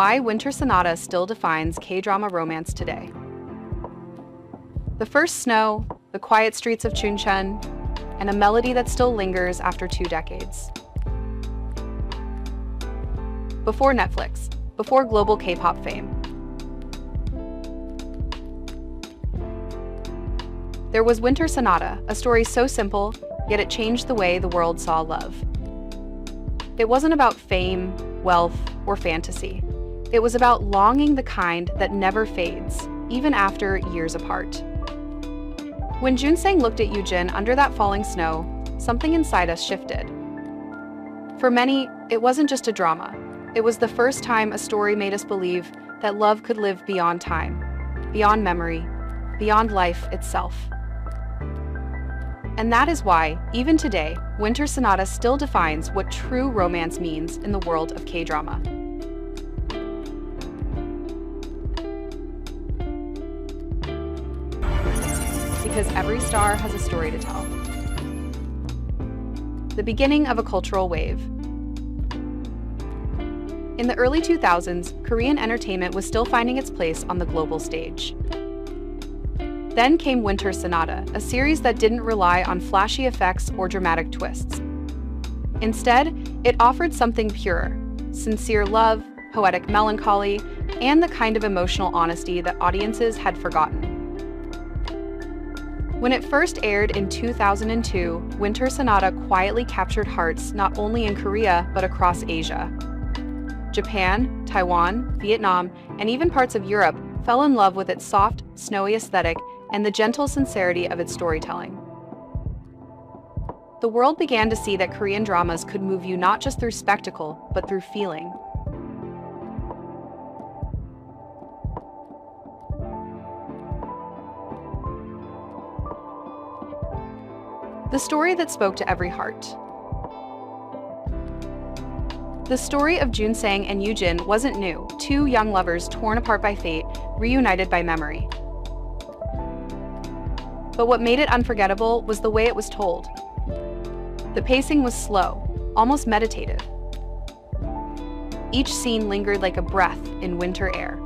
why Winter Sonata still defines K-drama romance today. The first snow, the quiet streets of Chuncheon, and a melody that still lingers after 2 decades. Before Netflix, before global K-pop fame. There was Winter Sonata, a story so simple, yet it changed the way the world saw love. It wasn't about fame, wealth, or fantasy. It was about longing the kind that never fades, even after years apart. When Joon looked at Yoojin under that falling snow, something inside us shifted. For many, it wasn't just a drama. It was the first time a story made us believe that love could live beyond time, beyond memory, beyond life itself. And that is why, even today, Winter Sonata still defines what true romance means in the world of K-drama. Because every star has a story to tell. The beginning of a cultural wave. In the early 2000s, Korean entertainment was still finding its place on the global stage. Then came Winter Sonata, a series that didn't rely on flashy effects or dramatic twists. Instead, it offered something pure, sincere love, poetic melancholy, and the kind of emotional honesty that audiences had forgotten. When it first aired in 2002, Winter Sonata quietly captured hearts not only in Korea but across Asia. Japan, Taiwan, Vietnam, and even parts of Europe fell in love with its soft, snowy aesthetic and the gentle sincerity of its storytelling. The world began to see that Korean dramas could move you not just through spectacle, but through feeling. The story that spoke to every heart. The story of Joon and Yoojin wasn't new, 2 young lovers torn apart by fate, reunited by memory. But what made it unforgettable was the way it was told. The pacing was slow, almost meditative. Each scene lingered like a breath in winter air.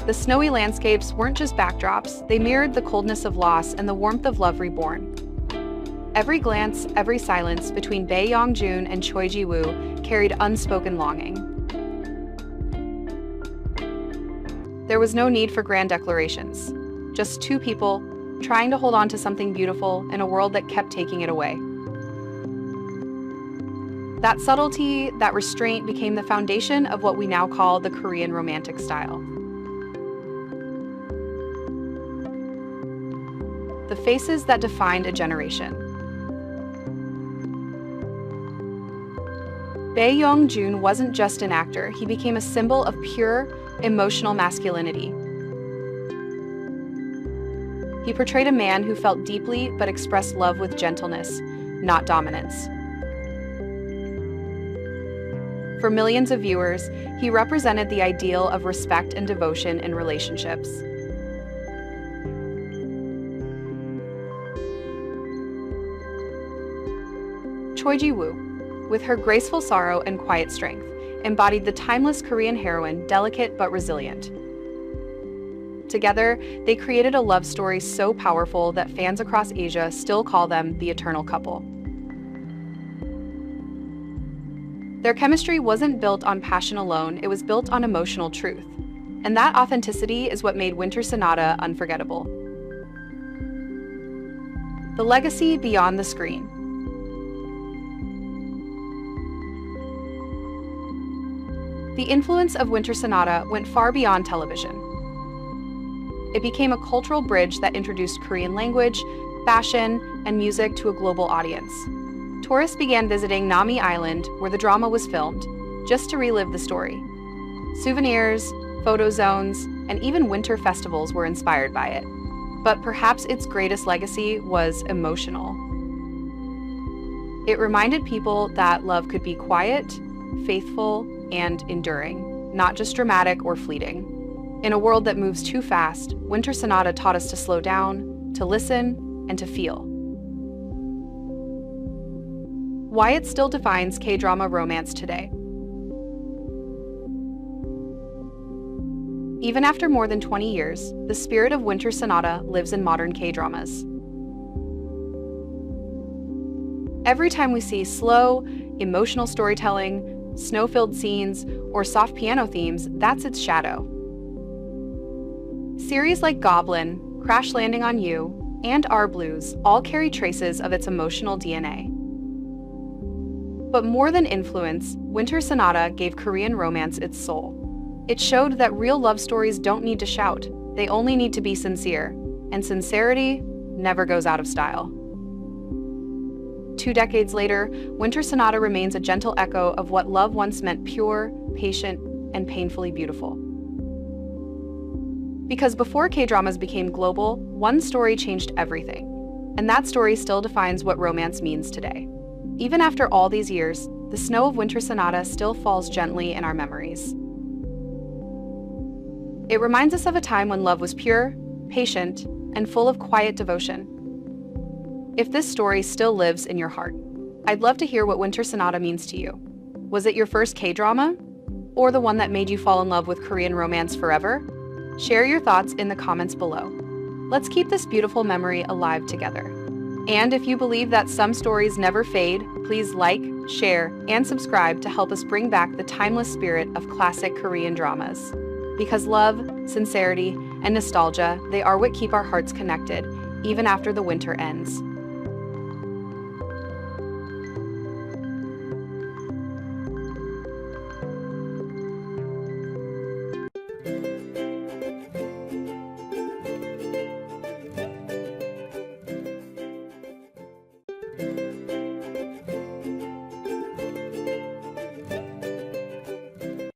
The snowy landscapes weren't just backdrops, they mirrored the coldness of loss and the warmth of love reborn. Every glance, every silence between Joon and Choi carried unspoken longing. There was no need for grand declarations, just 2 people trying to hold on to something beautiful in a world that kept taking it away. That subtlety, that restraint became the foundation of what we now call the Korean romantic style. The faces that defined a generation. Joon wasn't just an actor, he became a symbol of pure, emotional masculinity. He portrayed a man who felt deeply but expressed love with gentleness, not dominance. For millions of viewers, he represented the ideal of respect and devotion in relationships. Choi with her graceful sorrow and quiet strength, embodied the timeless Korean heroine, delicate but resilient. Together, they created a love story so powerful that fans across Asia still call them the eternal couple. Their chemistry wasn't built on passion alone, it was built on emotional truth. And that authenticity is what made Winter Sonata unforgettable. The legacy beyond the screen. The influence of Winter Sonata went far beyond television. It became a cultural bridge that introduced Korean language, fashion, and music to a global audience. Tourists began visiting Nami Island, where the drama was filmed, just to relive the story. Souvenirs, photo zones, and even winter festivals were inspired by it. But perhaps its greatest legacy was emotional. It reminded people that love could be quiet, faithful, and enduring, not just dramatic or fleeting. In a world that moves too fast, Winter Sonata taught us to slow down, to listen, and to feel. Why it still defines K-drama romance today. Even after more than 20 years, the spirit of Winter Sonata lives in modern K-dramas. Every time we see slow, emotional storytelling, snow-filled scenes, or soft piano themes, that's its shadow. Series like Goblin, Crash Landing on You, and Our Blues all carry traces of its emotional DNA. But more than influence, Winter Sonata gave Korean romance its soul. It showed that real love stories don't need to shout, they only need to be sincere, and sincerity never goes out of style. 2 decades later, Winter Sonata remains a gentle echo of what love once meant: pure, patient, and painfully beautiful. Because before K-dramas became global, one story changed everything, and that story still defines what romance means today. Even after all these years, the snow of Winter Sonata still falls gently in our memories. It reminds us of a time when love was pure, patient, and full of quiet devotion. If this story still lives in your heart, I'd love to hear what Winter Sonata means to you. Was it your first K-drama? Or the one that made you fall in love with Korean romance forever? Share your thoughts in the comments below. Let's keep this beautiful memory alive together. And if you believe that some stories never fade, please like, share, and subscribe to help us bring back the timeless spirit of classic Korean dramas. Because love, sincerity, and nostalgia, they are what keep our hearts connected, even after the winter ends.